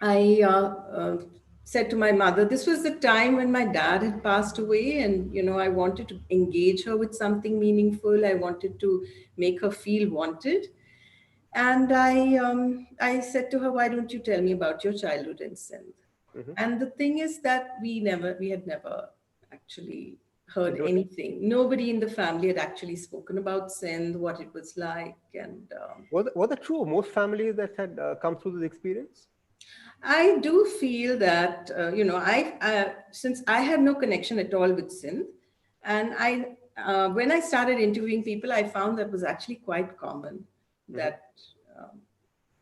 I said to my mother, this was the time when my dad had passed away, and I wanted to engage her with something meaningful. I wanted to make her feel wanted, and I said to her, "Why don't you tell me about your childhood in Sindh?" Hmm. And the thing is that we had never actually heard Noted. anything. Nobody in the family had actually spoken about Sindh, what it was like, and Was that true? Most families that had come through this experience? I do feel that since I had no connection at all with Sindh, and I when I started interviewing people, I found that was actually quite common Hmm. that um,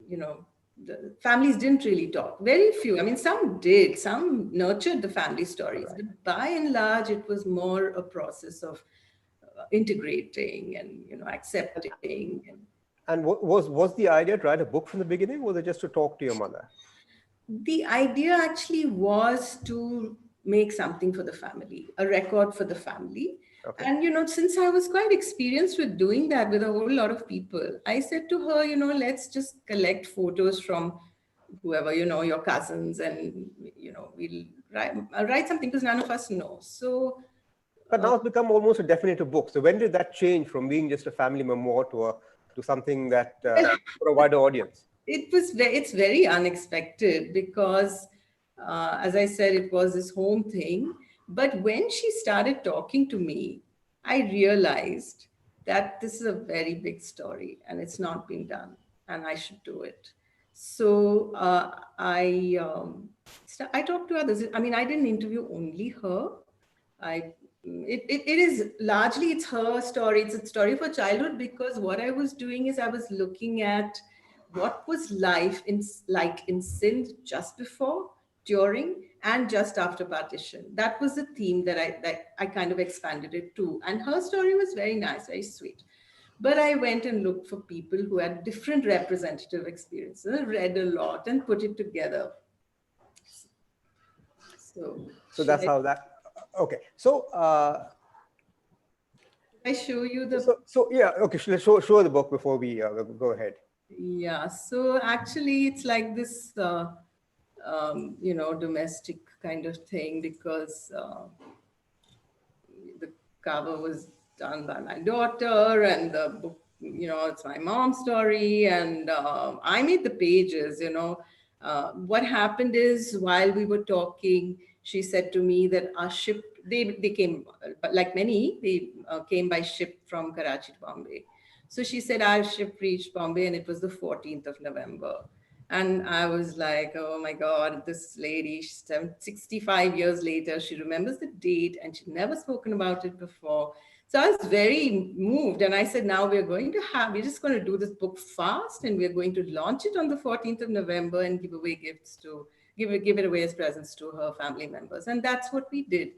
you know the families didn't really talk. Very few. I mean, some did. Some nurtured the family stories, Right. but by and large, it was more a process of integrating and accepting. And And was the idea to write a book from the beginning, or was it just to talk to your mother? the idea actually was to make something for the family, a record for the family. Okay. And, since I was quite experienced with doing that with a whole lot of people, I said to her, let's just collect photos from whoever, your cousins, and, we'll write something because none of us know. So, But now it's become almost a definitive book. So when did that change from being just a family memoir to something that well, for a wider audience? it's very unexpected because as I said, it was this home thing. But when she started talking to me, I realized that this is a very big story and it's not been done, and I should do it. So I talked to others. I mean, I didn't interview only her. I it is largely, it's her story. It's a story of her childhood, because what I was doing is I was looking at what was life in Sindh just before, during, and just after partition. That was the theme that I kind of expanded it to. And her story was very nice, very sweet. But I went and looked for people who had different representative experiences, read a lot, and put it together. So So should that's I how that. Okay. So should I show you the so yeah. Okay. Show the book before we go ahead. Yeah, so actually, it's like this, domestic kind of thing, because the cover was done by my daughter, and the book, it's my mom's story, and I made the pages. What happened is, while we were talking, she said to me that our ship, they came, but like many, they came by ship from Karachi to Bombay. So she said our ship reached Bombay, and it was the 14th of November. And I was like, oh my God, this lady, she's 65 years later, she remembers the date and she'd never spoken about it before. So I was very moved. And I said, now we're just going to do this book fast, and we're going to launch it on the 14th of November and give away gifts to, give it away as presents to her family members. And that's what we did.